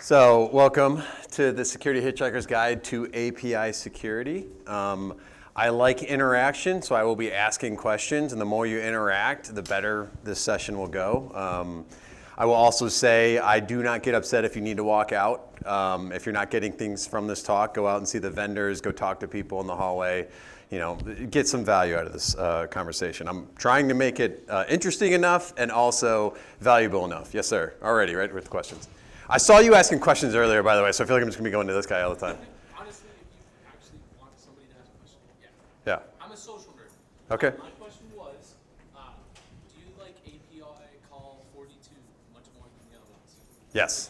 So welcome to the Security Hitchhikers Guide to API Security. I like interaction, so I will be asking questions, and the more you interact, the better this session will go. I will also say I do not get upset if you need to walk out. If you're not getting things from this talk, go out and see the vendors, go talk to people in the hallway, get some value out of this conversation. I'm trying to make it interesting enough and also valuable enough. Yes, sir. Already, right, with questions. I saw you asking questions earlier, by the way, so I feel like I'm just going to be going to this guy all the time. Honestly, if you actually want somebody to ask a question, Yeah. I'm a social nerd. Okay. My question was, do you like API call 42 much more than the other ones? Yes.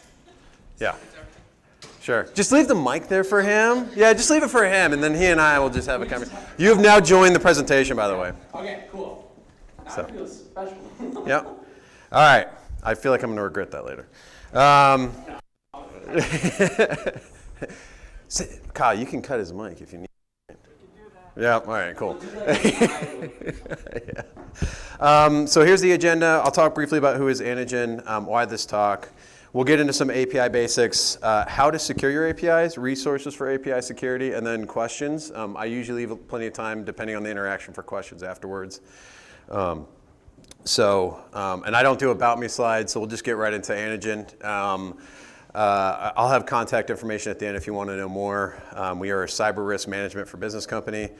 Yeah. It's everything. Sure. Just leave the mic there for him. Yeah, just leave it for him, and then he and I will just have a conversation. You have now joined the presentation, by the way. Okay, cool. Now So. it feels special. Yep. All right. I feel like I'm going to regret that later. Kyle, you can cut his mic if you need. Yeah, all right, cool. Yeah. So here's the agenda. I'll talk briefly about who is Antigen, why this talk. We'll get into some API basics, how to secure your APIs, resources for API security, and then questions. I usually leave plenty of time, depending on the interaction, for questions afterwards. And I don't do about me slides, so we'll just get right into Antigen. I'll have contact information at the end if you want to know more. We are a cyber risk management for business company.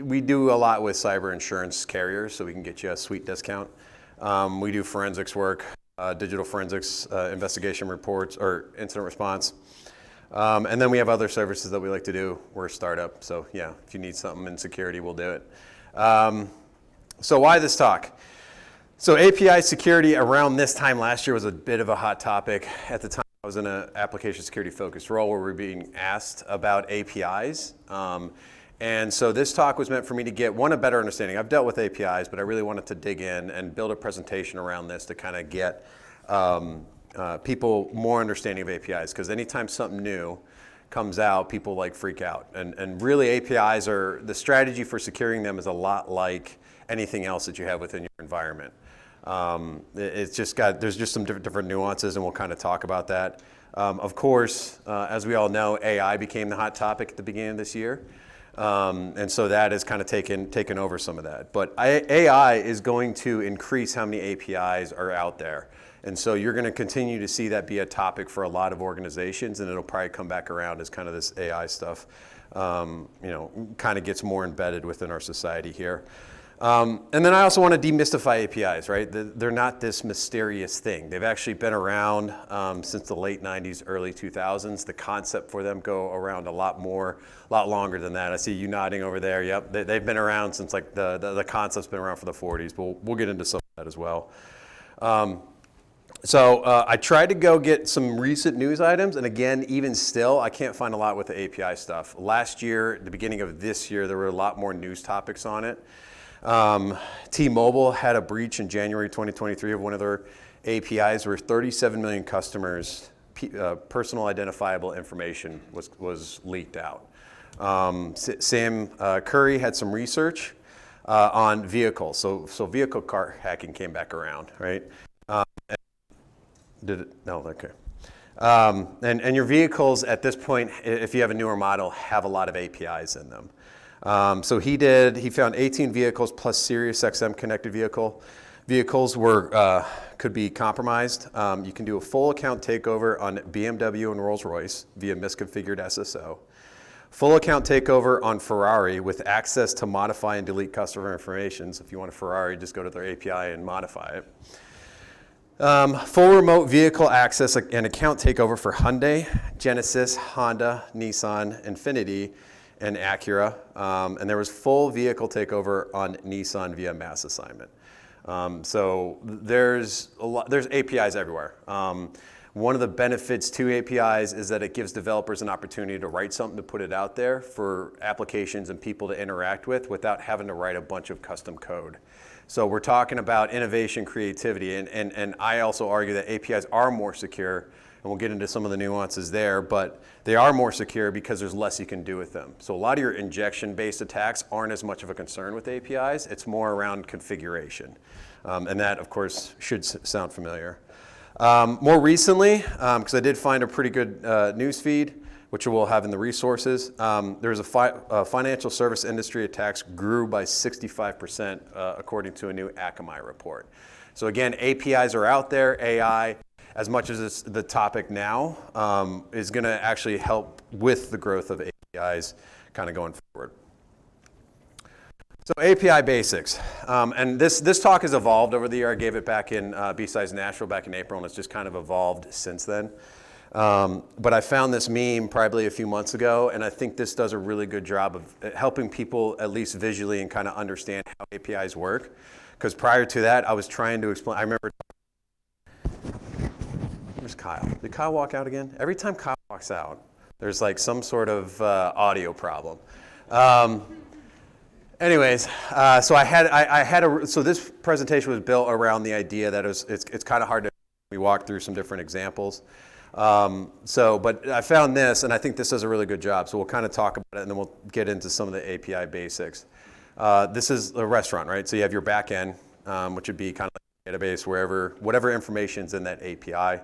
We do a lot with cyber insurance carriers, so we can get you a sweet discount. We do forensics work, digital forensics, investigation reports, or incident response. And then we have other services that we like to do. We're a startup, so yeah, if you need something in security, we'll do it. So why this talk? So API security around this time last year was a bit of a hot topic. At the time, I was in an application security focused role where we were being asked about APIs. And so this talk was meant for me to get, one, a better understanding. I've dealt with APIs, but I really wanted to dig in and build a presentation around this to kind of get people more understanding of APIs. Because anytime something new comes out, people freak out. And really APIs the strategy for securing them is a lot like anything else that you have within your environment. It's just there's just some different nuances, and we'll kind of talk about that. Of course, as we all know, AI became the hot topic at the beginning of this year. And so that has kind of taken over some of that. But AI is going to increase how many APIs are out there. And so you're going to continue to see that be a topic for a lot of organizations, and it'll probably come back around as kind of this AI stuff, kind of gets more embedded within our society here. And then I also want to demystify APIs, right? They're not this mysterious thing. They've actually been around since the late 90s, early 2000s. The concept for them go around a lot longer than that. I see you nodding over there. Yep, they've been around since the concept's been around for the 40s, but we'll get into some of that as well. So I tried to go get some recent news items, and again, even still, I can't find a lot with the API stuff. Last year, the beginning of this year, there were a lot more news topics on it. T-Mobile had a breach in January 2023 of one of their APIs where 37 million customers' personal identifiable information was leaked out. Sam Curry had some research on vehicles. So vehicle car hacking came back around, right? Did it? No, okay. And your vehicles at this point, if you have a newer model, have a lot of APIs in them. So he found 18 vehicles plus Sirius XM connected vehicles could be compromised. You can do a full account takeover on BMW and Rolls-Royce via misconfigured SSO. Full account takeover on Ferrari with access to modify and delete customer information. So if you want a Ferrari, just go to their API and modify it. Full remote vehicle access and account takeover for Hyundai, Genesis, Honda, Nissan, Infiniti, and Acura, and there was full vehicle takeover on Nissan via mass assignment. So there's APIs everywhere. One of the benefits to APIs is that it gives developers an opportunity to write something to put it out there for applications and people to interact with without having to write a bunch of custom code. So we're talking about innovation, creativity, and I also argue that APIs are more secure, and we'll get into some of the nuances there, but they are more secure because there's less you can do with them. So a lot of your injection-based attacks aren't as much of a concern with APIs. It's more around configuration. And that, of course, should sound familiar. More recently, because I did find a pretty good news feed, which we'll have in the resources, there's a financial service industry attacks grew by 65% according to a new Akamai report. So again, APIs are out there. AI, as much as it's the topic now, is going to actually help with the growth of APIs kind of going forward. So API basics, and this talk has evolved over the year. I gave it back in B-Sides Nashville back in April, and it's just kind of evolved since then. But I found this meme probably a few months ago, and I think this does a really good job of helping people at least visually and kind of understand how APIs work. Because prior to that, I was trying to explain. I remember. Where's Kyle? Did Kyle walk out again? Every time Kyle walks out, there's like some sort of audio problem. Anyways, so this presentation was built around the idea that it's kind of hard to. We walked through some different examples. But I found this, and I think this does a really good job. So we'll kind of talk about it, and then we'll get into some of the API basics. This is a restaurant, right? So you have your back end, which would be kind of like a database, whatever information's in that API.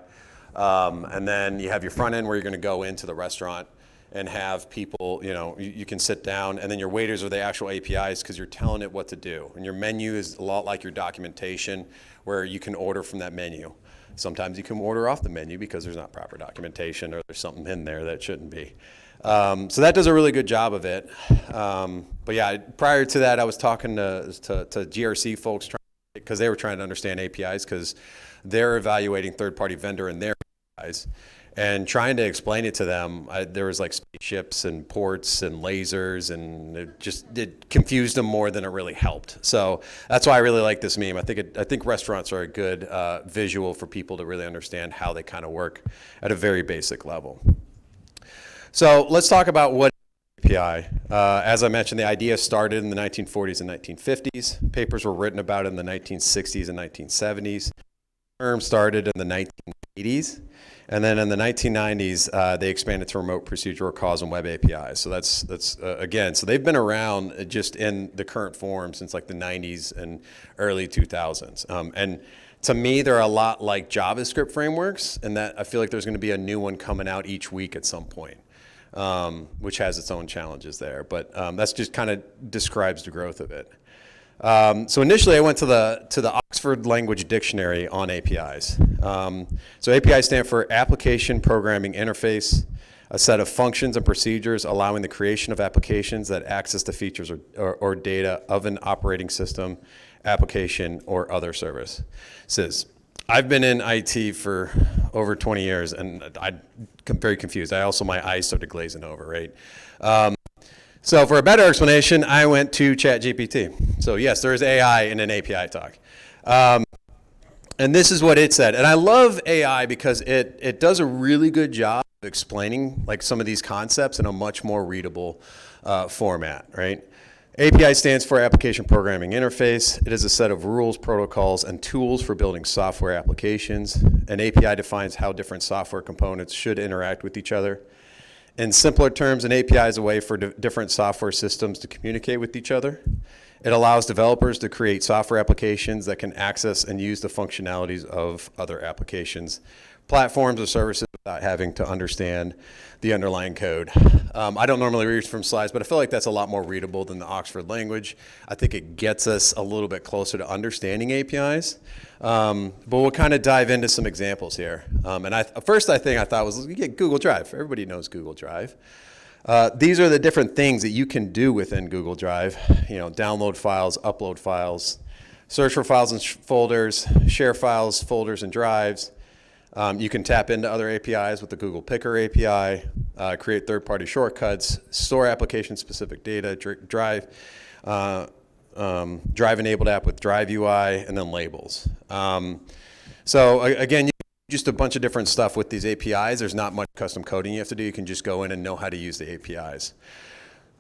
And then you have your front end where you're going to go into the restaurant and have people, you can sit down, and then your waiters are the actual APIs because you're telling it what to do. And your menu is a lot like your documentation where you can order from that menu. Sometimes you can order off the menu because there's not proper documentation or there's something in there that shouldn't be. So that does a really good job of it. But yeah, prior to that, I was talking to GRC folks because they were trying to understand APIs because they're evaluating third-party vendor and their APIs. And trying to explain it to them, there was like spaceships and ports and lasers, and it confused them more than it really helped. So that's why I really like this meme. I think restaurants are a good visual for people to really understand how they kind of work at a very basic level. So let's talk about what API. As I mentioned, the idea started in the 1940s and 1950s. Papers were written about it in the 1960s and 1970s. The term started in the 1980s. And then in the 1990s, they expanded to remote procedural calls and web APIs. So that's again, so they've been around just in the current form since like the 90s and early 2000s. And to me, they're a lot like JavaScript frameworks, in that I feel like there's going to be a new one coming out each week at some point, which has its own challenges there. But that's just kind of describes the growth of it. So initially, I went to the Oxford Language Dictionary on APIs. So APIs stand for Application Programming Interface, a set of functions and procedures allowing the creation of applications that access the features or data of an operating system, application, or other services. I've been in IT for over 20 years, and I'm very confused. My eyes started glazing over, right? So for a better explanation, I went to ChatGPT. So yes, there is AI in an API talk. And this is what it said. And I love AI because it does a really good job of explaining like some of these concepts in a much more readable format, right? API stands for Application Programming Interface. It is a set of rules, protocols, and tools for building software applications. An API defines how different software components should interact with each other. In simpler terms, an API is a way for different software systems to communicate with each other. It allows developers to create software applications that can access and use the functionalities of other applications, platforms, or services without having to understand the underlying code. I don't normally read from slides, but I feel like that's a lot more readable than the Oxford language. I think it gets us a little bit closer to understanding APIs. But we'll kind of dive into some examples here. And first thing I thought was, Google Drive. Everybody knows Google Drive. These are the different things that you can do within Google Drive. Download files, upload files, search for files and folders, share files, folders, and drives. You can tap into other APIs with the Google Picker API, create third-party shortcuts, store application-specific data, Drive-enabled app with Drive UI, and then labels. So again, just a bunch of different stuff with these APIs. There's not much custom coding you have to do. You can just go in and know how to use the APIs.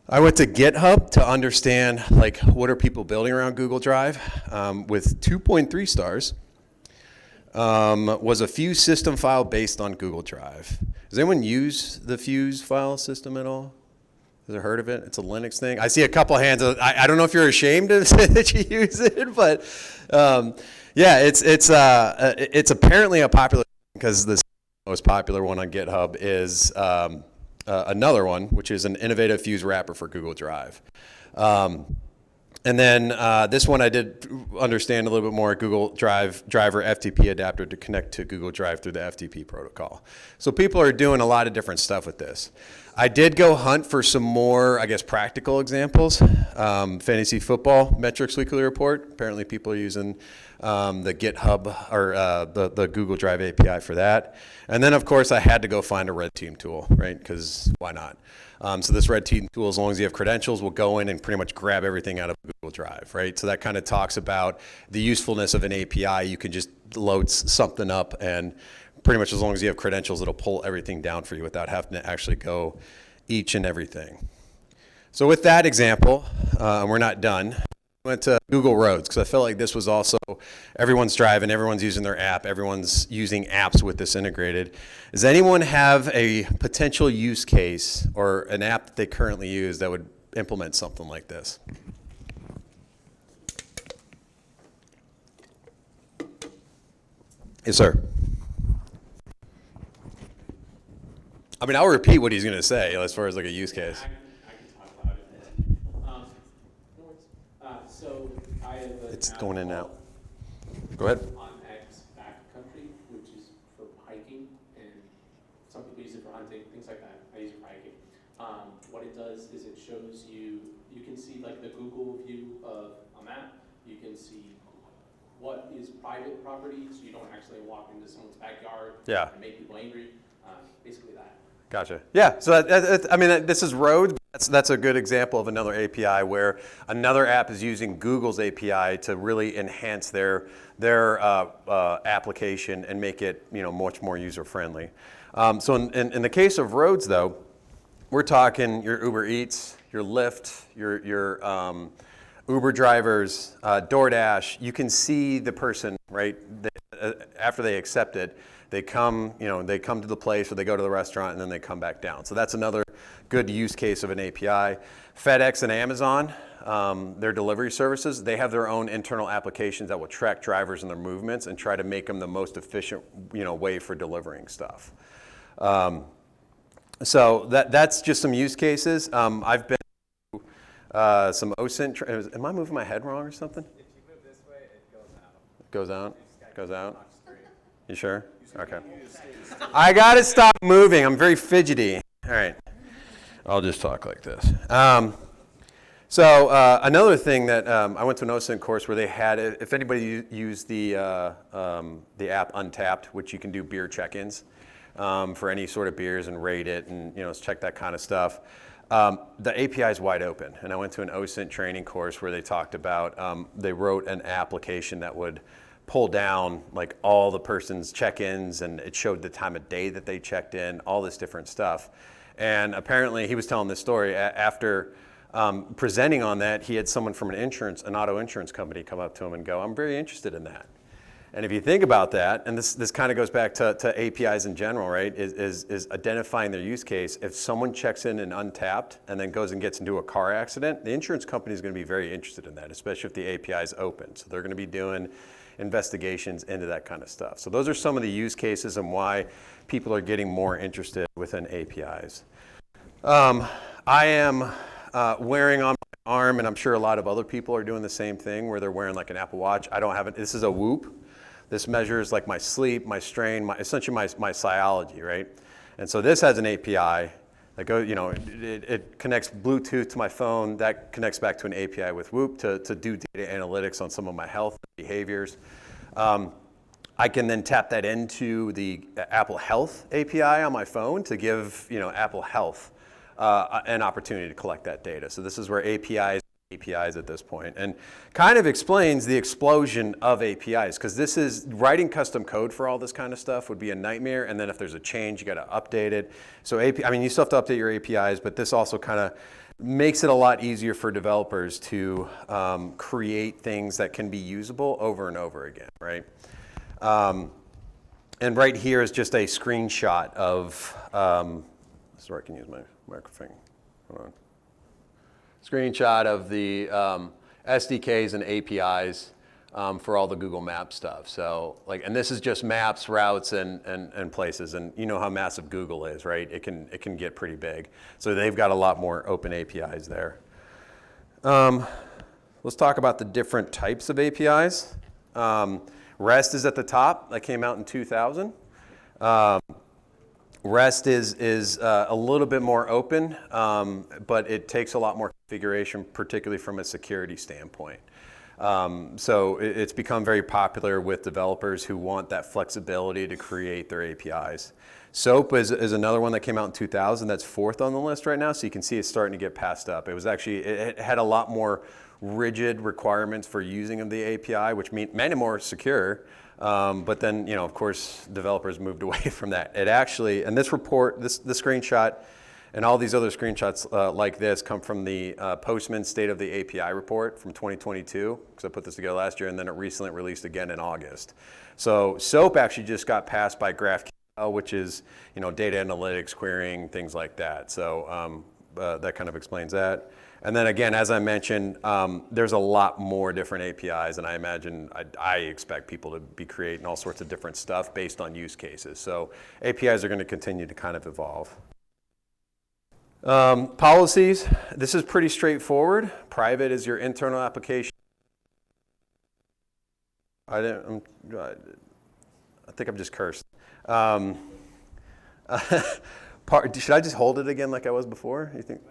I went to GitHub to understand like what are people building around Google Drive with 2.3 stars. Was a Fuse system file based on Google Drive. Does anyone use the Fuse file system at all? Has you heard of it? It's a Linux thing. I see a couple hands. I don't know if you're ashamed to say that you use it, but yeah, it's apparently a popular because the most popular one on GitHub is another one, which is an innovative Fuse wrapper for Google Drive. And then this one I did understand a little bit more, Google Drive driver FTP adapter to connect to Google Drive through the FTP protocol. So people are doing a lot of different stuff with this. I did go hunt for some more, I guess, practical examples. Fantasy football metrics weekly report. Apparently people are using the GitHub or the Google Drive API for that. And then, of course, I had to go find a red team tool, right? Because why not? So this red team tool, as long as you have credentials, will go in and pretty much grab everything out of Google Drive, right? So that kind of talks about the usefulness of an API. You can just load something up, and pretty much as long as you have credentials, it'll pull everything down for you without having to actually go each and everything. So with that example, we're not done. Went to Google Roads because I felt like this was also, everyone's driving, everyone's using their app, everyone's using apps with this integrated. Does anyone have a potential use case or an app that they currently use that would implement something like this? Yes, sir. I mean, I'll repeat what he's going to say as far as like a use case. I can talk about it. No worries. So I have It's going in and out. Go ahead. on X backcountry, which is for hiking, and some people use it for hunting, things like that. I use it for hiking. What it does is it shows you, you can see like the Google view of a map. You can see what is private property, so you don't actually walk into someone's backyard and make people angry. Basically that. Gotcha. Yeah. So I mean, this is Roads. That's a good example of another API where another app is using Google's API to really enhance their application and make it much more user friendly. So in the case of Roads, though, we're talking your Uber Eats, your Lyft, your Uber drivers, DoorDash. You can see the person right after they accept it. They come, they come to the place or they go to the restaurant and then they come back down. So that's another good use case of an API. FedEx and Amazon, their delivery services, they have their own internal applications that will track drivers and their movements and try to make them the most efficient, way for delivering stuff. So that's just some use cases. I've been to some OSINT. Am I moving my head wrong or something? If you move this way, it goes out. It goes out? Goes out? You sure? Okay. Use I gotta stop moving. I'm very fidgety. All right. I'll just talk like this. So another thing that I went to an OSINT course where they had, if anybody used the app Untapped, which you can do beer check-ins for any sort of beers and rate it and check that kind of stuff. The API is wide open, and I went to an OSINT training course where they talked about they wrote an application that would pull down like all the person's check-ins, and it showed the time of day that they checked in, all this different stuff. And apparently he was telling this story after presenting on that, he had someone from an auto insurance company come up to him and go, "I'm very interested in that." And if you think about that, and this kind of goes back to APIs in general, right, is identifying their use case. If someone checks in Untapped and then goes and gets into a car accident, the insurance company is going to be very interested in that, especially if the API is open. So they're going to be doing investigations into that kind of stuff. So those are some of the use cases and why people are getting more interested within APIs. I am wearing on my arm, and I'm sure a lot of other people are doing the same thing where they're wearing like an Apple Watch. I don't have it. This is a Whoop. This measures like my sleep, my strain, essentially my cyology, right? And so this has an API that goes, it connects Bluetooth to my phone. That connects back to an API with Whoop to do data analytics on some of my health behaviors. I can then tap that into the Apple Health API on my phone to give Apple Health an opportunity to collect that data. So this is where APIs at this point, and kind of explains the explosion of APIs, because this is writing custom code for all this kind of stuff would be a nightmare, and then if there's a change, you got to update it. So you still have to update your APIs, but this also kind of makes it a lot easier for developers to create things that can be usable over and over again, right? And right here is just a screenshot of, sorry, I can use my microphone. Hold on. Screenshot of the SDKs and APIs for all the Google Maps stuff. So and this is just maps, routes, and places. And you know how massive Google is, right? It can get pretty big. So they've got a lot more open APIs there. Let's talk about the different types of APIs. REST is at the top. That came out in 2000. REST is a little bit more open, but it takes a lot more configuration, particularly from a security standpoint. So it's become very popular with developers who want that flexibility to create their APIs. SOAP is another one that came out in 2000 that's fourth on the list right now, so you can see it's starting to get passed up. It had a lot more rigid requirements for using of the API, which made it more secure. But then, of course, developers moved away from that. It actually, and this report, this screenshot, and all these other screenshots like this come from the Postman State of the API report from 2022, because I put this together last year, and then it recently released again in August. So SOAP actually just got passed by GraphQL, which is, data analytics, querying, things like that. So that kind of explains that. And then again, as I mentioned, there's a lot more different APIs, and I expect people to be creating all sorts of different stuff based on use cases. So APIs are going to continue to kind of evolve. Policies, this is pretty straightforward. Private is your internal application. I think I'm just cursed. Should I just hold it again like I was before? You think?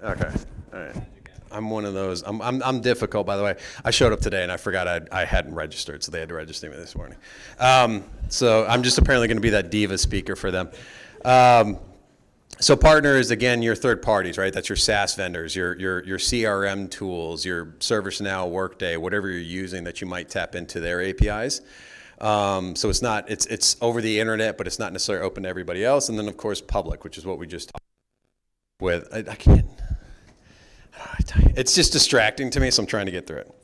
Okay, all right. I'm one of those. I'm difficult, by the way. I showed up today and I forgot I hadn't registered, so they had to register me this morning. So I'm just apparently going to be that diva speaker for them. So partner is, again, your third parties, right? That's your SaaS vendors, your CRM tools, your ServiceNow, Workday, whatever you're using that you might tap into their APIs. So it's over the internet, but it's not necessarily open to everybody else. And then, of course, public, which is what we just talked with. I can't. It's just distracting to me, so I'm trying to get through it.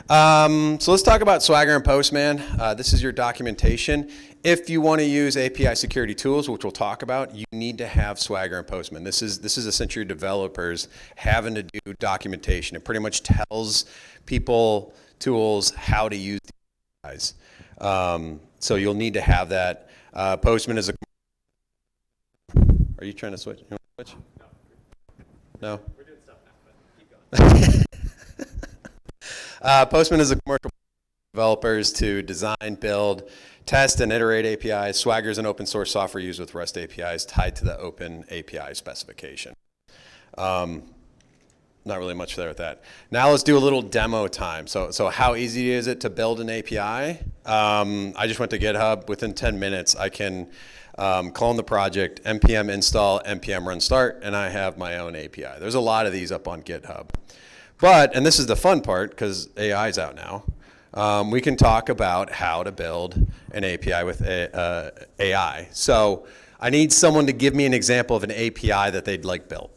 So let's talk about Swagger and Postman. This is your documentation. If you want to use API security tools, which we'll talk about, you need to have Swagger and Postman. This is essentially your developers having to do documentation. It pretty much tells people, tools, how to use these APIs. So you'll need to have that. Postman is a... Are you trying to switch? You want to switch? No? We're doing stuff now, but keep going. Postman is a commercial developers to design, build, test, and iterate APIs. Swagger is an open source software used with REST APIs tied to the open API specification. Not really much there with that. Now let's do a little demo time. So how easy is it to build an API? I just went to GitHub. Within 10 minutes, I can clone the project, npm install, npm run start, and I have my own API. There's a lot of these up on GitHub. But, and this is the fun part, because AI is out now, we can talk about how to build an API with AI. So I need someone to give me an example of an API that they'd like built.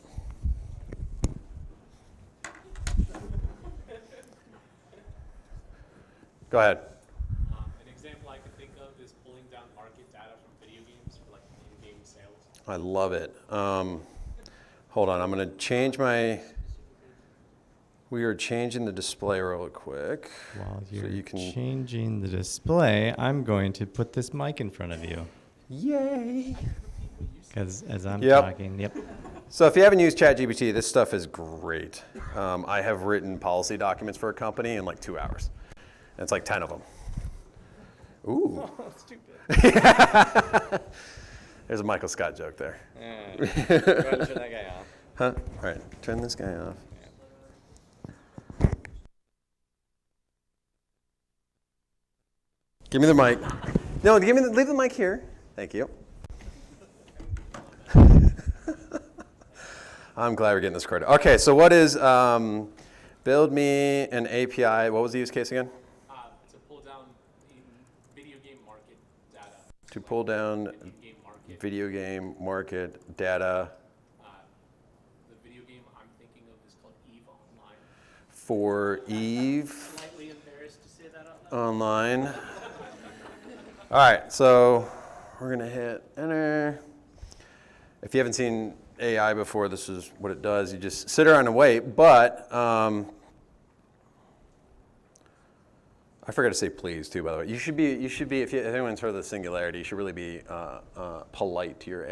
Go ahead. An example I could think of is pulling down market data from video games for like in-game sales. I love it. Hold on, I'm going to change my... We are changing the display real quick. While you're so you can... changing the display, I'm going to put this mic in front of you. Yay! Because as I'm Yep. talking, yep. So if you haven't used ChatGPT, this stuff is great. I have written policy documents for a company in like 2 hours. And it's like 10 of them. Ooh. Oh, stupid. There's a Michael Scott joke there. Go ahead and turn that guy off. Huh? All right, turn this guy off. Give me the mic. No, leave the mic here. Thank you. I'm glad we're getting this recorded. Okay, so what is build me an API? What was the use case again? To pull down video game market data. To pull down Video game market. video game market data The video game I'm thinking of is called EVE Online. for Eve Slightly embarrassed to say that out loud. Online. All right, so we're gonna hit enter. If you haven't seen AI before, this is what it does. You just sit around and wait, but I forgot to say please too, by the way. You should be, if anyone's heard of the singularity, you should really be polite to your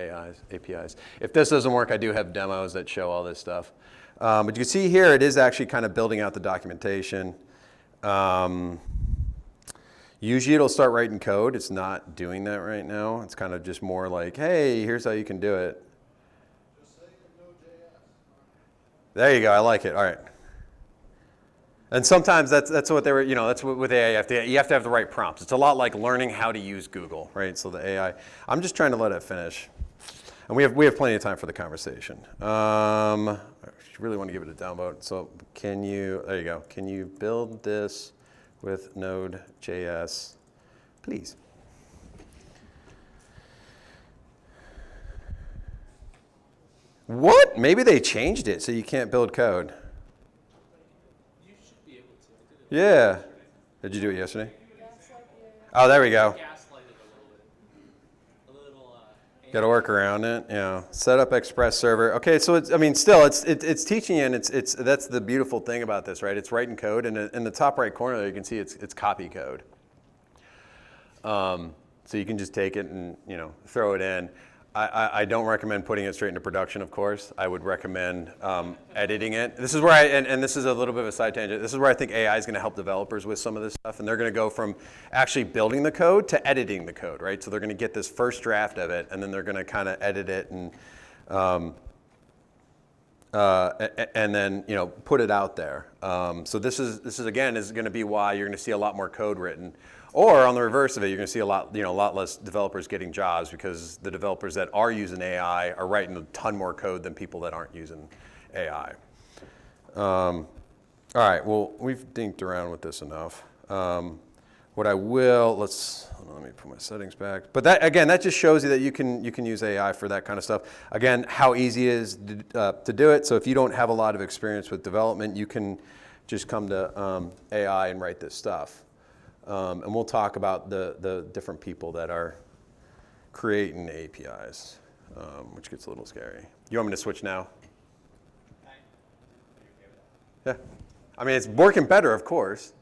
APIs. If this doesn't work, I do have demos that show all this stuff. But you can see here, it is actually kind of building out the documentation. Usually it'll start writing code. It's not doing that right now. It's kind of just more like, hey, here's how you can do it. Just say Node.js. There you go, I like it, all right. And sometimes that's what they were, that's what with AI, you have to have the right prompts. It's a lot like learning how to use Google, right? So the AI, I'm just trying to let it finish. And we have plenty of time for the conversation. I really want to give it a downvote. So there you go. Can you build this with Node.js, please? What? Maybe they changed it so you can't build code. You should be able to. I did it Yeah. yesterday. Did you do it yesterday? Oh, there we go. Gaslighted a little bit. A little. Got to work around it. Yeah. Set up Express server. Okay, so it's teaching you, and that's the beautiful thing about this, right? It's writing code, and in the top right corner there, you can see it's copy code. So you can just take it and throw it in. I don't recommend putting it straight into production, of course. I would recommend editing it. This is where and this is a little bit of a side tangent. This is where I think AI is going to help developers with some of this stuff, and they're going to go from actually building the code to editing the code, right? So they're going to get this first draft of it, and then they're going to kind of edit it and then put it out there. So this is again going to be why you're going to see a lot more code written. Or on the reverse of it, you're going to see a lot less developers getting jobs because the developers that are using AI are writing a ton more code than people that aren't using AI. All right, well, we've dinked around with this enough. What I will, let me put my settings back. But that just shows you that you can use AI for that kind of stuff. Again, how easy it is to do it. So if you don't have a lot of experience with development, you can just come to AI and write this stuff. And we'll talk about the different people that are creating APIs, which gets a little scary. You want me to switch now? Yeah. I mean, it's working better, of course.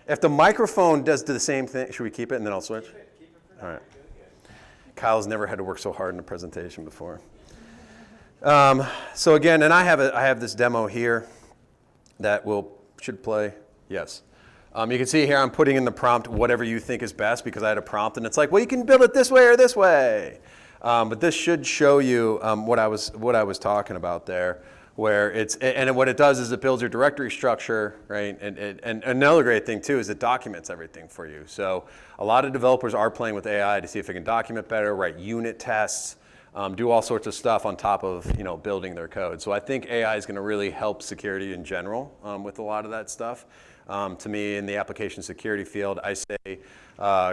If the microphone does the same thing, should we keep it and then I'll switch? Keep it for now. All right. Kyle's never had to work so hard in a presentation before. So again, and I have this demo here that should play. Yes. You can see here I'm putting in the prompt whatever you think is best because I had a prompt and it's like, well, you can build it this way or this way. But this should show you what I was talking about there, where and what it does is it builds your directory structure, right? And another great thing too is it documents everything for you. So a lot of developers are playing with AI to see if it can document better, write unit tests, do all sorts of stuff on top of building their code. So I think AI is going to really help security in general with a lot of that stuff. To me, in the application security field, I say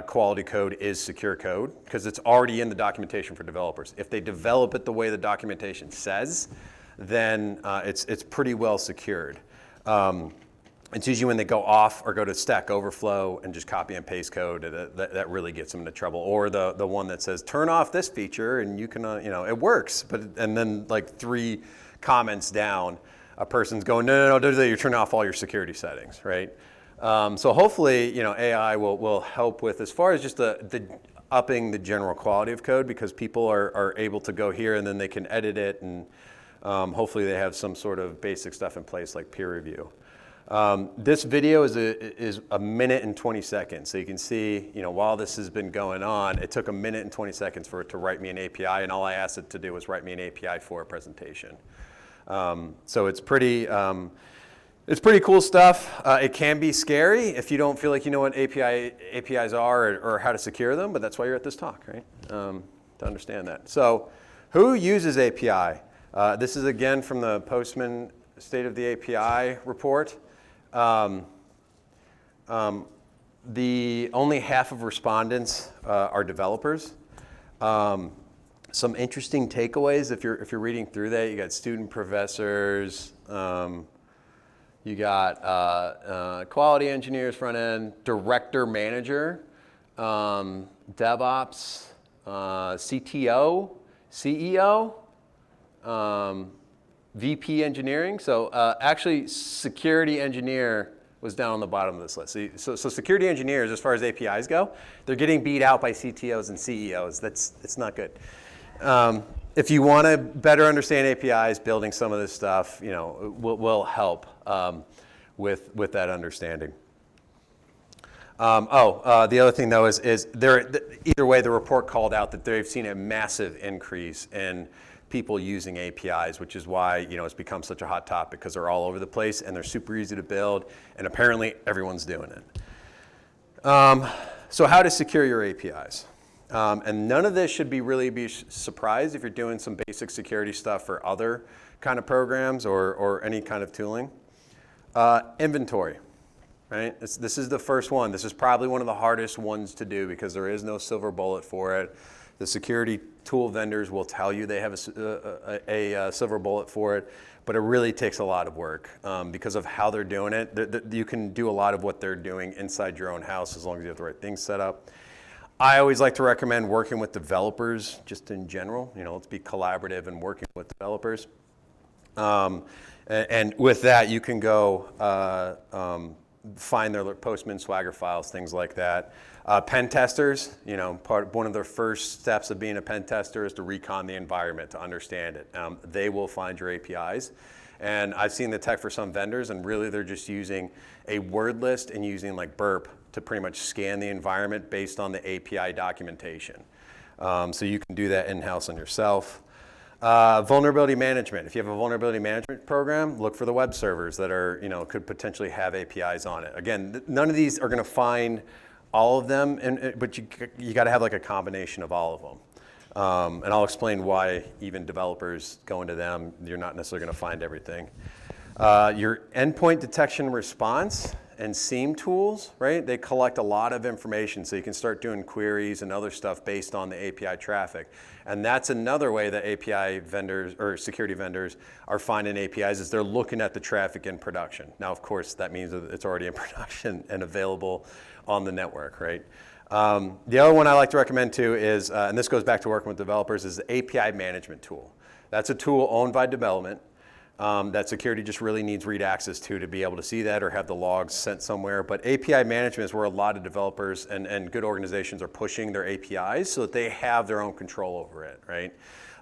quality code is secure code because it's already in the documentation for developers. If they develop it the way the documentation says, then it's pretty well secured. It's usually when they go off or go to Stack Overflow and just copy and paste code that really gets them into trouble. Or the one that says turn off this feature and you can it works, and then like 3 comments down, a person's going, no, you're turning off all your security settings, right? So hopefully, AI will help with as far as just the upping the general quality of code because people are able to go here and then they can edit it and hopefully they have some sort of basic stuff in place like peer review. This video is a minute and 20 seconds. So you can see, while this has been going on, it took a minute and 20 seconds for it to write me an API and all I asked it to do was write me an API for a presentation. So it's pretty cool stuff. It can be scary if you don't feel like you know what APIs are or how to secure them, but that's why you're at this talk, right? To understand that. So who uses API? This is again from the Postman State of the API report. The only half of respondents are developers. Some interesting takeaways if you're reading through that. You got student professors, you got quality engineers front end, director manager, DevOps, CTO, CEO, VP engineering. So actually security engineer was down on the bottom of this list. So security engineers, as far as APIs go, they're getting beat out by CTOs and CEOs. It's not good. If you want to better understand APIs, building some of this stuff, will help with that understanding. The other thing though is either way, the report called out that they've seen a massive increase in people using APIs, which is why it's become such a hot topic, because they're all over the place and they're super easy to build, and apparently everyone's doing it. So how to secure your APIs. And none of this should be surprised if you're doing some basic security stuff for other kind of programs or any kind of tooling. Inventory, right? This is the first one. This is probably one of the hardest ones to do because there is no silver bullet for it. The security tool vendors will tell you they have a silver bullet for it, but it really takes a lot of work because of how they're doing it. You can do a lot of what they're doing inside your own house as long as you have the right things set up. I always like to recommend working with developers just in general. Let's be collaborative and working with developers. And with that, you can go find their Postman Swagger files, things like that. Pen testers, one of their first steps of being a pen tester is to recon the environment, to understand it. They will find your APIs. And I've seen the tech for some vendors, and really they're just using a word list and using like Burp to pretty much scan the environment based on the API documentation. So you can do that in-house on yourself. Vulnerability management. If you have a vulnerability management program, look for the web servers that are, could potentially have APIs on it. Again, none of these are going to find all of them, but you got to have like a combination of all of them. And I'll explain why even developers go into them. You're not necessarily going to find everything. Your endpoint detection response and SIEM tools, right? They collect a lot of information, so you can start doing queries and other stuff based on the API traffic. And that's another way that API vendors or security vendors are finding APIs is they're looking at the traffic in production. Now, of course, that means that it's already in production and available on the network, right? The other one I like to recommend too is, and this goes back to working with developers, is the API management tool. That's a tool owned by development. That security just really needs read access to be able to see that or have the logs sent somewhere. But API management is where a lot of developers and good organizations are pushing their APIs so that they have their own control over it, right?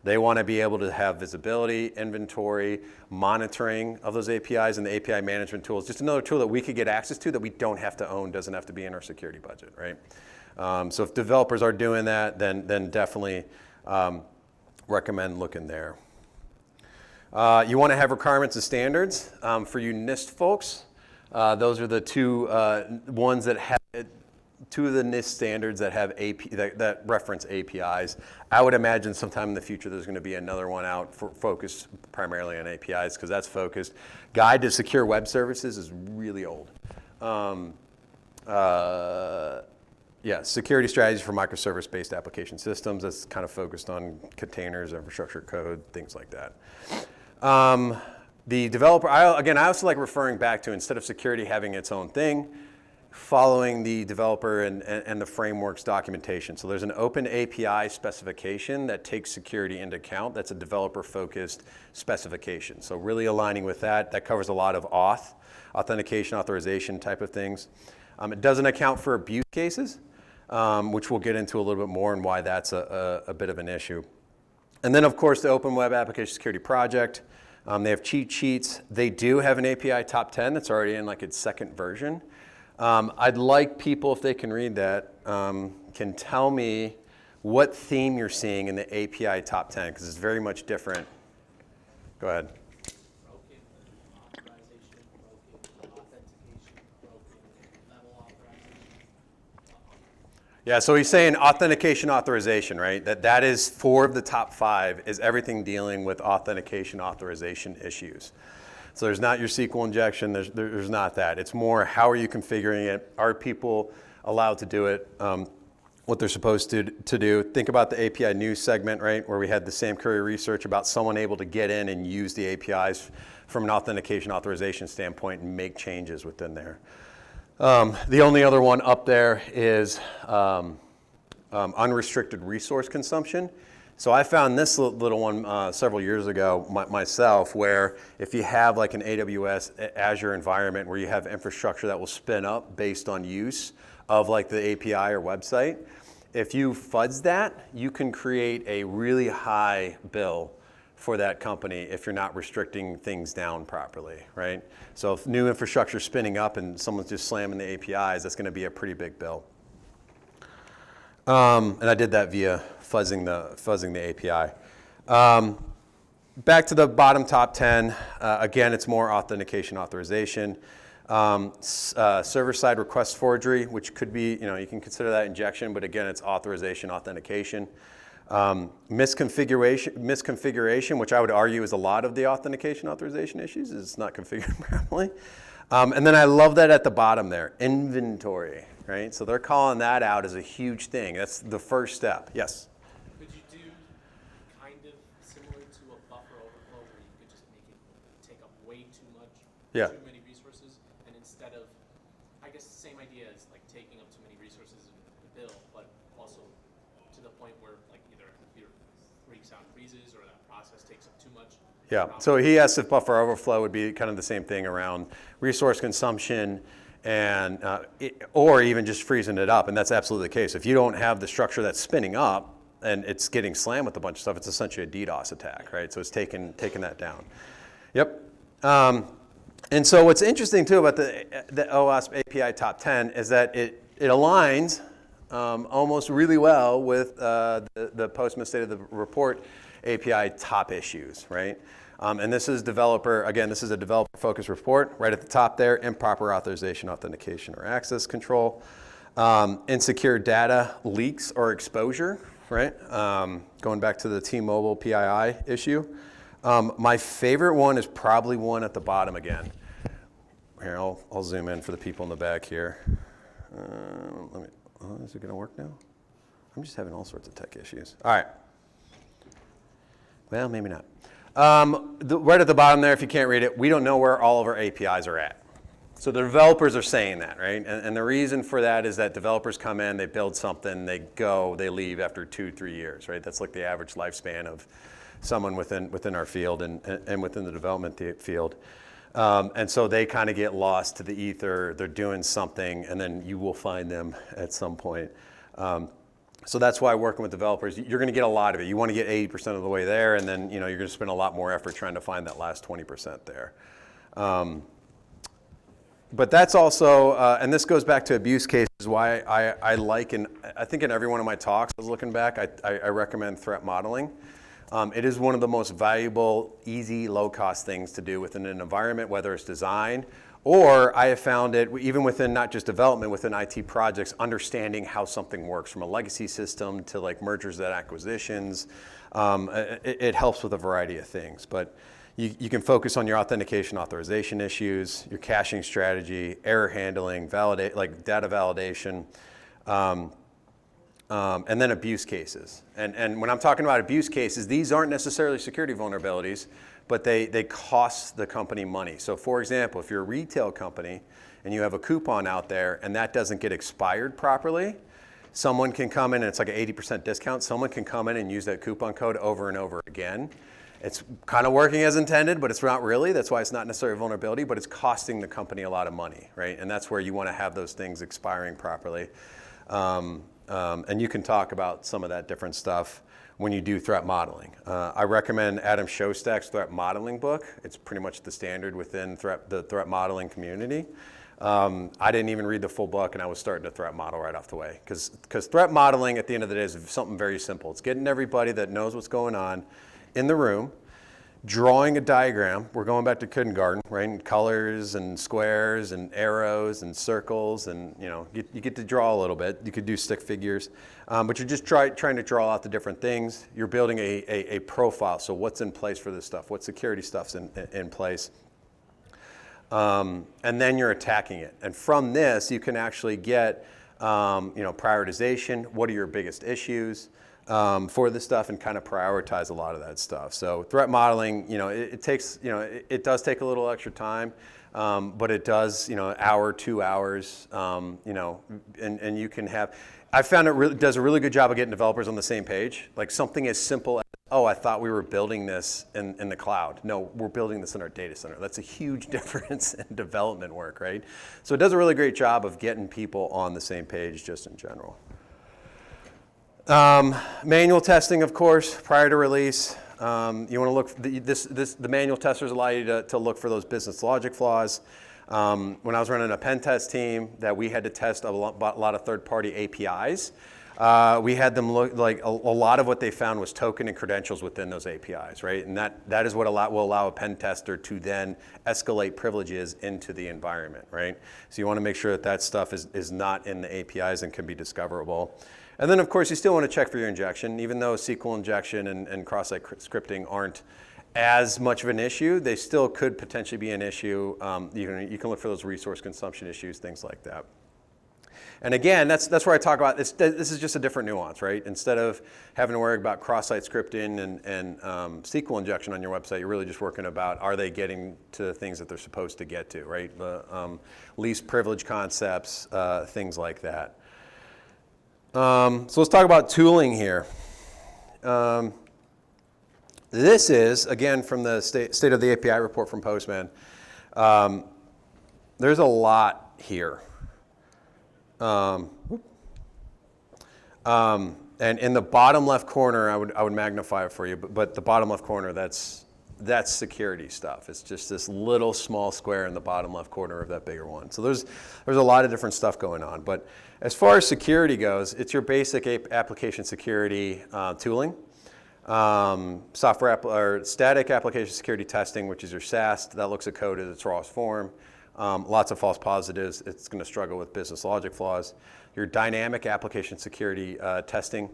They want to be able to have visibility, inventory, monitoring of those APIs, and the API management tool is just another tool that we could get access to that we don't have to own, doesn't have to be in our security budget, right? So if developers are doing that, then definitely recommend looking there. You want to have requirements and standards for you NIST folks. Those are the two ones that have two of the NIST standards that have that reference APIs. I would imagine sometime in the future there's going to be another one out focused primarily on APIs because that's focused. Guide to Secure Web Services is really old. Security strategies for microservice-based application systems. That's kind of focused on containers, infrastructure code, things like that. The developer, I also like referring back to, instead of security having its own thing, following the developer and the framework's documentation. So there's an open API specification that takes security into account. That's a developer-focused specification. So really aligning with that. That covers a lot of authentication, authorization type of things. It doesn't account for abuse cases, which we'll get into a little bit more and why that's a bit of an issue. And then, of course, the Open Web Application Security Project. They have cheat sheets. They do have an API top 10 that's already in like its second version. I'd like people, if they can read that, can tell me what theme you're seeing in the API top 10, because it's very much different. Go ahead. Broken authorization, broken authentication, broken level authorization. Yeah, so he's saying authentication authorization, right? That is 4 of the top 5 is everything dealing with authentication authorization issues. So there's not your SQL injection, there's not that. It's more how are you configuring it? Are people allowed to do it? What they're supposed to do? Think about the API news segment, right? Where we had the Sam Curry research about someone able to get in and use the APIs from an authentication authorization standpoint and make changes within there. The only other one up there is unrestricted resource consumption. So I found this little one several years ago myself, where if you have like an AWS Azure environment where you have infrastructure that will spin up based on use of like the API or website, if you fudge that, you can create a really high bill for that company if you're not restricting things down properly, right? So if new infrastructure is spinning up and someone's just slamming the APIs, that's going to be a pretty big bill. And I did that via fuzzing the API. Back to the bottom top 10. Again, it's more authentication authorization. Server-side request forgery, which could be, you can consider that injection, but again, it's authorization authentication. Misconfiguration, which I would argue is a lot of the authentication authorization issues, is it's not configured properly. And then I love that at the bottom there, inventory, right? So they're calling that out as a huge thing. That's the first step. Yes? Could you do kind of similar to a buffer overflow where you could just make it take up way too much, Yeah. too many resources, and instead of, I guess the same idea as like taking up too many resources in the bill, but also to the point where like either a computer freaks out and freezes or that process takes up too much. Yeah, so he asked if buffer overflow would be kind of the same thing around resource consumption and or even just freezing it up, and that's absolutely the case. If you don't have the structure that's spinning up and it's getting slammed with a bunch of stuff, it's essentially a DDoS attack, right? So it's taking that down. Yep. And so what's interesting too about the OWASP API top 10 is that it aligns almost really well with the Postman State of the Report API top issues, right? And this is this is a developer-focused report. Right at the top there, improper authorization, authentication, or access control. Insecure data leaks or exposure, right? Going back to the T-Mobile PII issue. My favorite one is probably one at the bottom again. Here, I'll zoom in for the people in the back here. Is it gonna work now? I'm just having all sorts of tech issues. All right. Well, maybe not. Right at the bottom there, if you can't read it, we don't know where all of our APIs are at. So the developers are saying that, right? And the reason for that is that developers come in, they build something, they leave after 2-3 years, right? That's like the average lifespan of someone within our field and within the development field. And so they kind of get lost to the ether, they're doing something, and then you will find them at some point. So that's why working with developers, you're going to get a lot of it. You want to get 80% of the way there, and then you're going to spend a lot more effort trying to find that last 20% there. But that's also, and this goes back to abuse cases, why I like, and I think in every one of my talks, I was looking back, I recommend threat modeling. It is one of the most valuable, easy, low-cost things to do within an environment, whether it's design, or I have found it even within not just development, within IT projects, understanding how something works from a legacy system to like mergers and acquisitions. It helps with a variety of things, but you can focus on your authentication authorization issues, your caching strategy, error handling, data validation, and then abuse cases. And when I'm talking about abuse cases, these aren't necessarily security vulnerabilities, but they cost the company money. So for example, if you're a retail company and you have a coupon out there and that doesn't get expired properly, someone can come in and it's like an 80% discount. Someone can come in and use that coupon code over and over again. It's kind of working as intended, but it's not really. That's why it's not necessarily a vulnerability, but it's costing the company a lot of money, right? And that's where you want to have those things expiring properly. And you can talk about some of that different stuff when you do threat modeling. I recommend Adam Shostak's threat modeling book. It's pretty much the standard within the threat modeling community. I didn't even read the full book, and I was starting to threat model right off the way. Because threat modeling, at the end of the day, is something very simple. It's getting everybody that knows what's going on in the room, drawing a diagram. We're going back to kindergarten, right? And colors and squares and arrows and circles, and you get to draw a little bit. You could do stick figures, but you're just trying to draw out the different things. You're building a profile. So what's in place for this stuff? What security stuff's in place? And then you're attacking it. And from this, you can actually get prioritization. What are your biggest issues? For this stuff, and kind of prioritize a lot of that stuff. So threat modeling, it takes, it does take a little extra time, but it does, hour, 2 hours, and you can have, I found it does a really good job of getting developers on the same page. Like something as simple as, oh, I thought we were building this in the cloud. No, we're building this in our data center. That's a huge difference in development work, right? So it does a really great job of getting people on the same page just in general. Manual testing, of course, prior to release. You want to look, the manual testers allow you to look for those business logic flaws. When I was running a pen test team that we had to test a lot of third-party APIs, we had them look like a lot of what they found was token and credentials within those APIs, right? And that is what will allow a pen tester to then escalate privileges into the environment, right? So you want to make sure that stuff is not in the APIs and can be discoverable. And then, of course, you still want to check for your injection. Even though SQL injection and cross-site scripting aren't as much of an issue, they still could potentially be an issue. You can look for those resource consumption issues, things like that. And again, that's where I talk about this. This is just a different nuance, right? Instead of having to worry about cross-site scripting and SQL injection on your website, you're really just working about, are they getting to the things that they're supposed to get to, right? The least privilege concepts, things like that. So let's talk about tooling here. This is, again, from the State of the API report from Postman. There's a lot here. And in the bottom left corner, I would magnify it for you, but the bottom left corner, that's security stuff. It's just this little small square in the bottom left corner of that bigger one. So there's a lot of different stuff going on. But as far as security goes, it's your basic application security tooling. Or static application security testing, which is your SAST, that looks at code at its rawest form. Lots of false positives. It's going to struggle with business logic flaws. Your dynamic application security testing,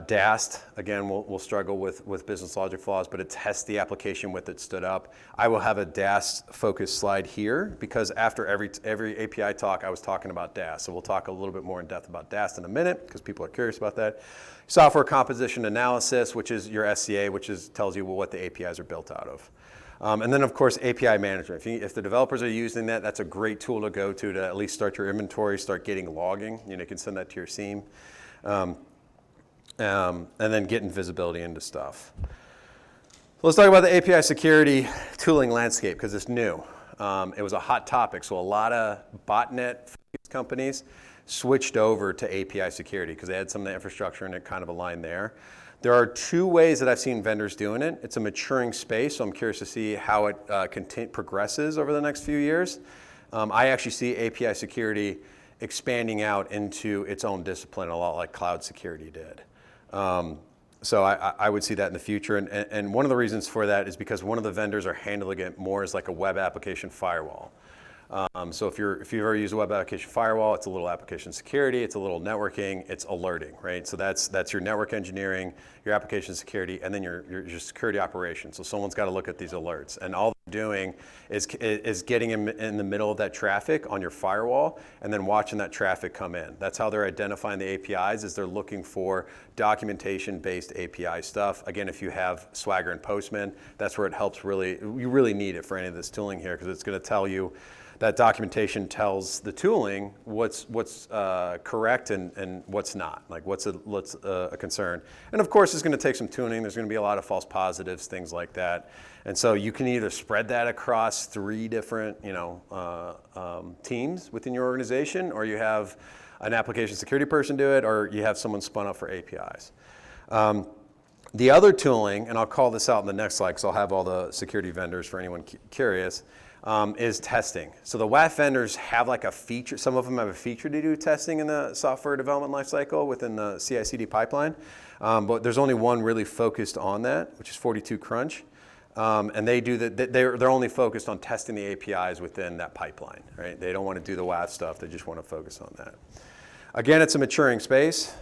DAST, again, will struggle with business logic flaws, but it tests the application with it stood up. I will have a DAST focused slide here because after every API talk, I was talking about DAST. So we'll talk a little bit more in depth about DAST in a minute because people are curious about that. Software composition analysis, which is your SCA, which tells you what the APIs are built out of. And then, of course, API management. If the developers are using that, that's a great tool to go to at least start your inventory, start getting logging. You can send that to your SIEM. And then getting visibility into stuff. Let's talk about the API security tooling landscape because it's new. It was a hot topic, so a lot of botnet companies switched over to API security because they had some of the infrastructure and it kind of aligned there. There are two ways that I've seen vendors doing it. It's a maturing space, so I'm curious to see how it progresses over the next few years. I actually see API security expanding out into its own discipline, a lot like cloud security did. So I would see that in the future. And one of the reasons for that is because one of the vendors are handling it more as like a web application firewall. So if you've ever used a web application firewall, it's a little application security, it's a little networking, it's alerting, right? So that's your network engineering, your application security, and then your security operations. So someone's got to look at these alerts, and all they're doing is getting in the middle of that traffic on your firewall, and then watching that traffic come in. That's how they're identifying the APIs, is they're looking for documentation-based API stuff. Again, if you have Swagger and Postman, that's where it helps really. You really need it for any of this tooling here because it's going to tell you. That documentation tells the tooling what's correct and what's not, like what's a concern. And of course, it's going to take some tuning. There's going to be a lot of false positives, things like that. And so you can either spread that across 3 different teams within your organization, or you have an application security person do it, or you have someone spun up for APIs. The other tooling, and I'll call this out in the next slide because I'll have all the security vendors for anyone curious, is testing. So the WAF vendors have like a feature, some of them have a feature to do testing in the software development lifecycle within the CI/CD pipeline, but there's only one really focused on that, which is 42 Crunch. And they do that. They're only focused on testing the APIs within that pipeline, right? They don't want to do the WAF stuff. They just want to focus on that. Again, it's a maturing space.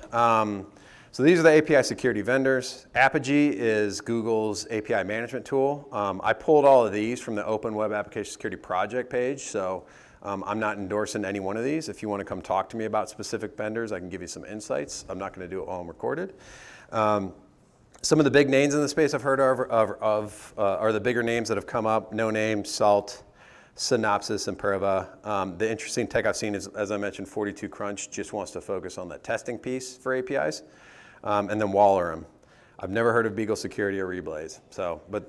So these are the API security vendors. Apogee is Google's API management tool. I pulled all of these from the Open Web Application Security Project page, so I'm not endorsing any one of these. If you want to come talk to me about specific vendors, I can give you some insights. I'm not going to do it while I'm recorded. Some of the big names in the space I've heard of are the bigger names that have come up: No Name, Salt, Synopsys, and Imperva. The interesting tech I've seen is, as I mentioned, 42 Crunch just wants to focus on the testing piece for APIs, and then Wallerum. I've never heard of Beagle Security or Reblaze, but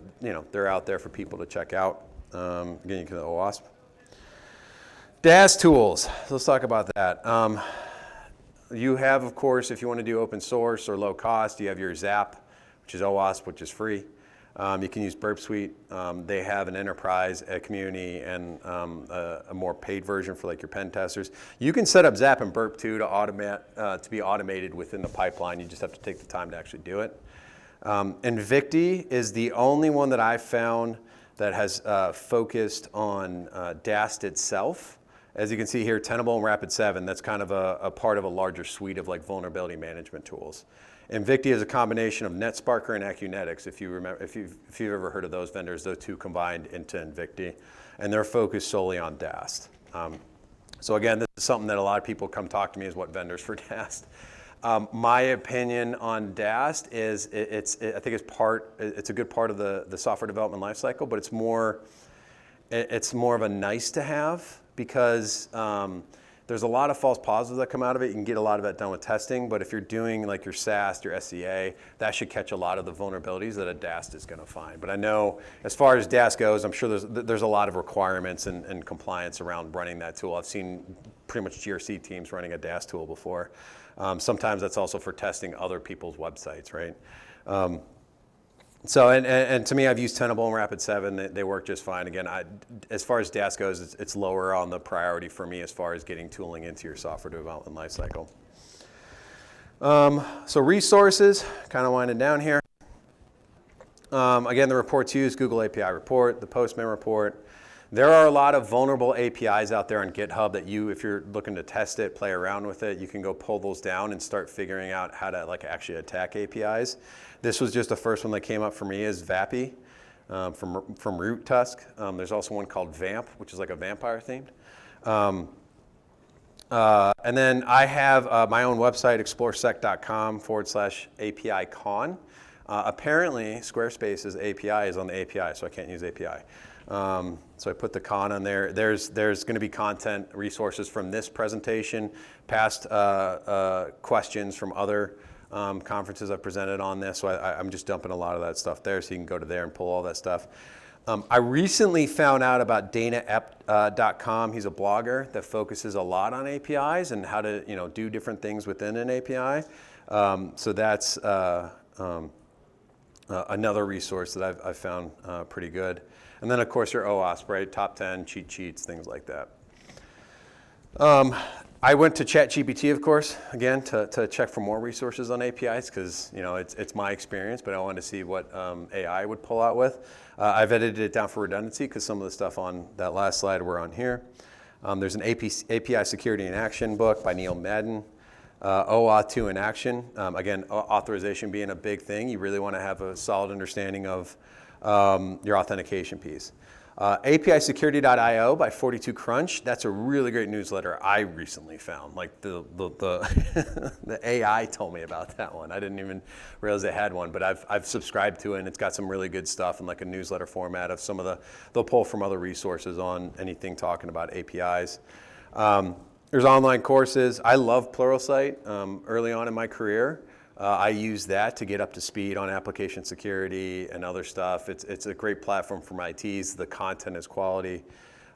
they're out there for people to check out. Again, you can OWASP. DAS tools. So let's talk about that. You have, of course, if you want to do open source or low cost, you have your Zap, which is OWASP, which is free. You can use Burp Suite. They have an enterprise, a community, and a more paid version for like your pen testers. You can set up Zap and Burp too to be automated within the pipeline. You just have to take the time to actually do it. Invicti is the only one that I've found that has focused on DAST itself. As you can see here, Tenable and Rapid7, that's kind of a part of a larger suite of like vulnerability management tools. Invicti is a combination of NetSparker and Acunetics. If you've ever heard of those vendors, those two combined into Invicti, and they're focused solely on DAST. So again, this is something that a lot of people come talk to me is what vendors for DAST. My opinion on DAST is I think it's a good part of the software development lifecycle, but it's more of a nice to have because there's a lot of false positives that come out of it. You can get a lot of that done with testing, but if you're doing like your SAST, your SCA, that should catch a lot of the vulnerabilities that a DAST is going to find. But I know as far as DAST goes, I'm sure there's a lot of requirements and compliance around running that tool. I've seen pretty much GRC teams running a DAST tool before. Sometimes that's also for testing other people's websites, right? So, and to me, I've used Tenable and Rapid7. They work just fine. Again, as far as DAST goes, it's lower on the priority for me as far as getting tooling into your software development lifecycle. So resources, kind of winding down here. Again, the reports used, Google API report, the Postman report. There are a lot of vulnerable APIs out there on GitHub that if you're looking to test it, play around with it, you can go pull those down and start figuring out how to like actually attack APIs. This was just the first one that came up for me is Vappy from Root Tusk. There's also one called Vamp, which is like a vampire themed. And then I have my own website, exploresec.com/APICon. Apparently, Squarespace's API is on the API, so I can't use API. So I put the con on there. There's going to be content resources from this presentation, past questions from other conferences I've presented on this. So I'm just dumping a lot of that stuff there, so you can go to there and pull all that stuff. I recently found out about DanaEpp.com. He's a blogger that focuses a lot on APIs and how to do different things within an API. So that's another resource that I've found pretty good. And then, of course, your OWASP, right? Top 10, cheat sheets, things like that. I went to ChatGPT, of course, again, to check for more resources on APIs because, it's my experience, but I wanted to see what AI would pull out with. I've edited it down for redundancy because some of the stuff on that last slide were on here. There's an API Security in Action book by Neil Madden. OAuth 2 in action. Again, authorization being a big thing. You really want to have a solid understanding of your authentication piece. APIsecurity.io by 42 Crunch. That's a really great newsletter I recently found. Like the AI told me about that one. I didn't even realize they had one, but I've subscribed to it, and it's got some really good stuff in like a newsletter format of some of they'll pull from other resources on anything talking about APIs. There's online courses. I love Pluralsight. Early on in my career, I used that to get up to speed on application security and other stuff. It's a great platform for my ITs. The content is quality.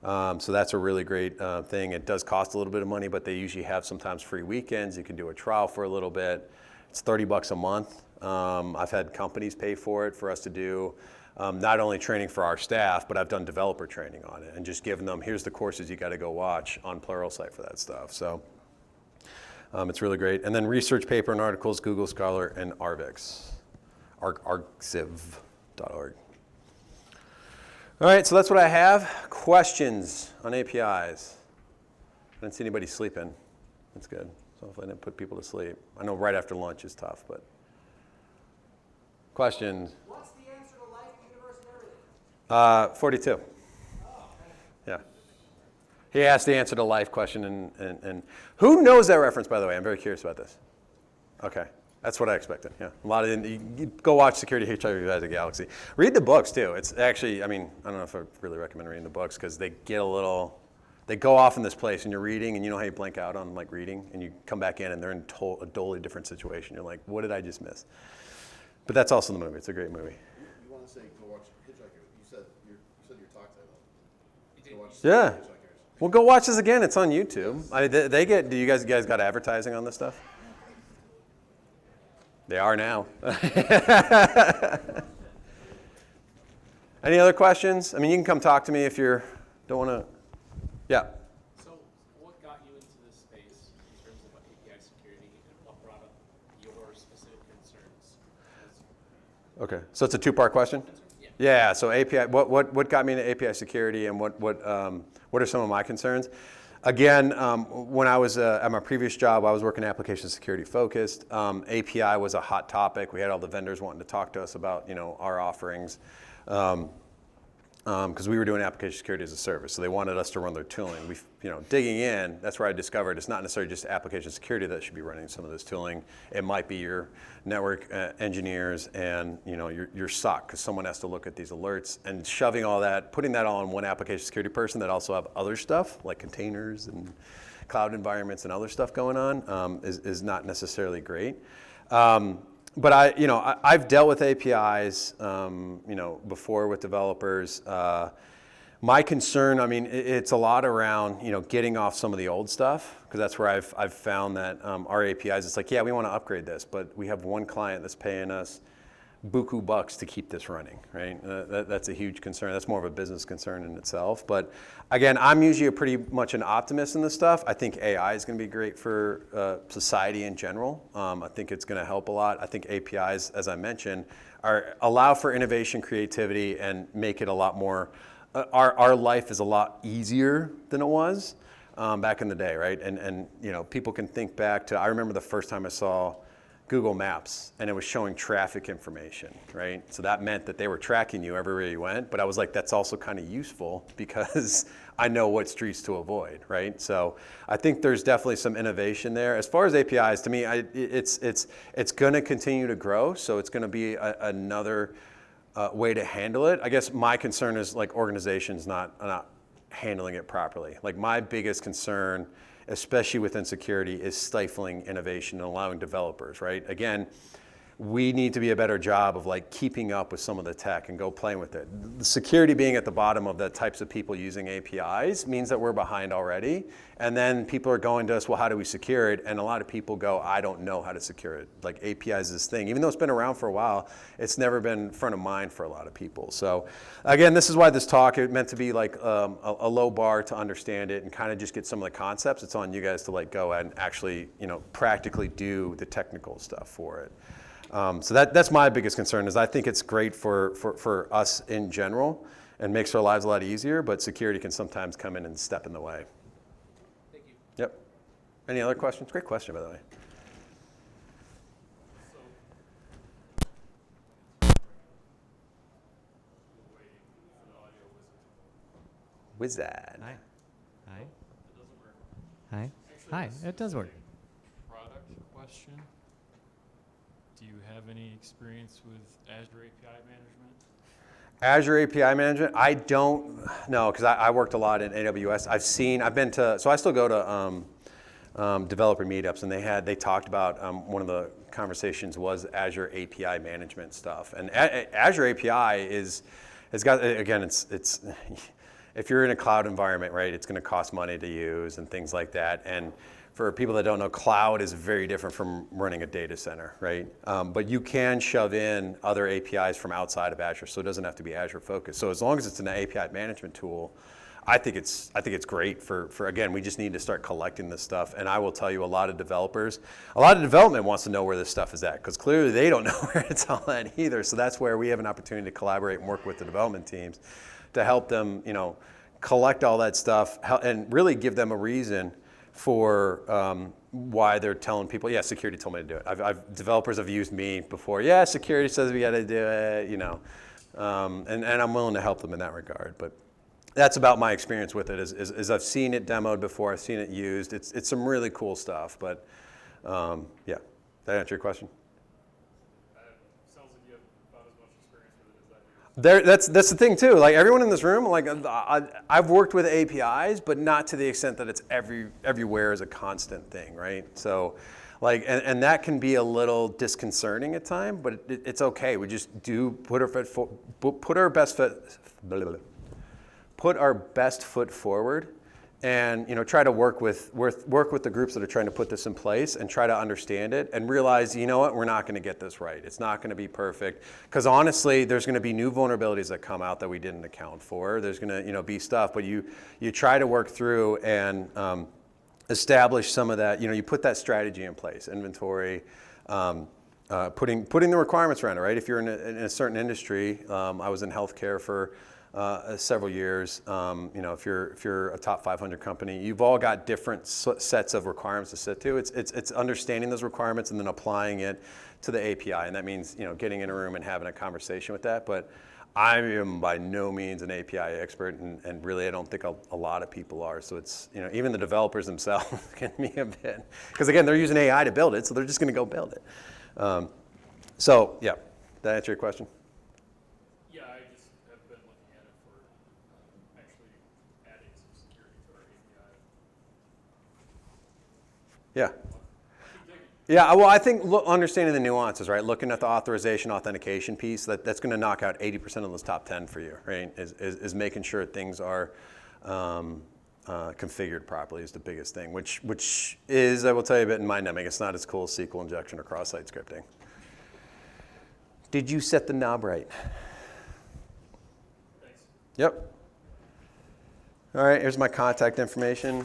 So that's a really great thing. It does cost a little bit of money, but they usually have sometimes free weekends. You can do a trial for a little bit. It's $30 a month. I've had companies pay for it for us to do not only training for our staff, but I've done developer training on it and just given them, here's the courses you got to go watch on Pluralsight for that stuff. So it's really great. And then research paper and articles, Google Scholar and Argciv.org. All right, so that's what I have. Questions on APIs? I didn't see anybody sleeping. That's good. So hopefully I didn't put people to sleep. I know right after lunch is tough, but questions? What's the answer to life, universe, and everything? 42. Yeah. He asked the answer to life question, and who knows that reference, by the way? I'm very curious about this. Okay. That's what I expected. Yeah, a lot of you go watch Security Hitchhikers at the Galaxy. Read the books too. It's actually, I mean, I don't know if I really recommend reading the books because they get a little, they go off in this place and you're reading and you know how you blank out on like reading and you come back in and they're in a totally different situation. You're like, what did I just miss? But that's also the movie. It's a great movie. You want to say go watch Hitchhikers? You said your talk title. Go watch Yeah. Hitchhikers. Well, go watch this again. It's on YouTube. They get. Do you guys got advertising on this stuff? They are now. Any other questions? I mean, you can come talk to me if you don't want to. Yeah. So what got you into this space in terms of API security and what brought up your specific concerns? Okay. So it's a two-part question. Yeah. So API. What got me into API security and what are some of my concerns? Again, when I was at my previous job, I was working application security focused. API was a hot topic. We had all the vendors wanting to talk to us about, our offerings, because we were doing application security as a service. So they wanted us to run their tooling. Digging in, that's where I discovered it's not necessarily just application security that should be running some of this tooling. It might be your network engineers and your SOC, because someone has to look at these alerts and shoving all that, putting that all in one application security person that also have other stuff like containers and cloud environments and other stuff going on is not necessarily great. But I've dealt with APIs, before with developers. My concern, it's a lot around, getting off some of the old stuff, because that's where I've found that our APIs, it's like, yeah, we want to upgrade this, but we have one client that's paying us buku bucks to keep this running, right? That's a huge concern. That's more of a business concern in itself. But again, I'm usually pretty much an optimist in this stuff. I think AI is going to be great for society in general. I think it's going to help a lot. I think APIs, as I mentioned, allow for innovation, creativity, and make it a lot more. Our life is a lot easier than it was back in the day, right? And people can think back to. I remember the first time I saw Google Maps, and it was showing traffic information, right? So that meant that they were tracking you everywhere you went, but I was like, that's also kind of useful because I know what streets to avoid, right? So I think there's definitely some innovation there. As far as APIs, to me, it's going to continue to grow, so it's going to be another way to handle it. I guess my concern is like organizations not handling it properly. Like my biggest concern, especially within security, is stifling innovation and allowing developers, right? Again, we need to be a better job of like keeping up with some of the tech and go playing with it. The security being at the bottom of the types of people using APIs means that we're behind already. And then people are going to us, well, how do we secure it? And a lot of people go, I don't know how to secure it. Like APIs is this thing. Even though it's been around for a while, it's never been front of mind for a lot of people. So again, this is why this talk, it meant to be like a low bar to understand it and kind of just get some of the concepts. It's on you guys to like go and actually, practically do the technical stuff for it. So that's my biggest concern is I think it's great for us in general and makes our lives a lot easier, but security can sometimes come in and step in the way. Thank you. Yep. Any other questions? Great question, by the way. Wizard. Hi. Hi. Hi. Hi. It does work. Product question. Do you have any experience with Azure API management? Azure API management, I don't know because I worked a lot in AWS. So I still go to developer meetups, and they talked about one of the conversations was Azure API management stuff. And Azure API has got, again, it's if you're in a cloud environment, right, it's going to cost money to use and things like that. And for people that don't know, cloud is very different from running a data center, right? But you can shove in other APIs from outside of Azure, so it doesn't have to be Azure focused. So as long as it's an API management tool, I think it's great for again, we just need to start collecting this stuff. And I will tell you, a lot of development wants to know where this stuff is at, because clearly they don't know where it's all at either. So that's where we have an opportunity to collaborate and work with the development teams to help them, collect all that stuff and really give them a reason for why they're telling people, yeah, security told me to do it. Developers have used me before. Yeah, security says we got to do it, and I'm willing to help them in that regard. But that's about my experience with it. Is I've seen it demoed before. I've seen it used. It's some really cool stuff. But yeah, did that answer your question? That's the thing too. Like everyone in this room, like I've worked with APIs, but not to the extent that it's everywhere as a constant thing, right? So, like, and that can be a little disconcerting at times, but it's okay. We just do put our best foot forward, and try to work with the groups that are trying to put this in place and try to understand it and realize, you know what, we're not going to get this right. It's not going to be perfect because honestly, there's going to be new vulnerabilities that come out that we didn't account for. There's going to be stuff, but you try to work through and establish some of that. You put that strategy in place, inventory. Putting the requirements around it, right? If you're in a certain industry, I was in healthcare for several years. If you're a top 500 company, you've all got different sets of requirements to sit to. It's understanding those requirements and then applying it to the API, and that means getting in a room and having a conversation with that. But I am by no means an API expert, and really I don't think a lot of people are. So it's even the developers themselves can be a bit, because again they're using AI to build it, so they're just going to go build it. So yeah, did that answer your question? Yeah, I just have been looking at it for actually adding some security to our API. Yeah. Keep digging. Yeah, well, I think understanding the nuances, right? Looking at the authorization, authentication piece, that's going to knock out 80% of those top 10 for you, right? Is making sure things are configured properly is the biggest thing, which is, I will tell you a bit in my naming, it's not as cool as SQL injection or cross-site scripting. Did you set the knob right? Thanks. Yep. All right, here's my contact information.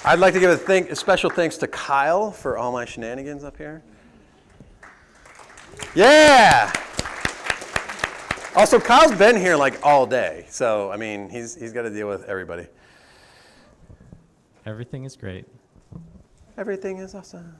I'd like to give a special thanks to Kyle for all my shenanigans up here. Yeah! Also, Kyle's been here like all day, so I mean, he's got to deal with everybody. Everything is great. Everything is awesome.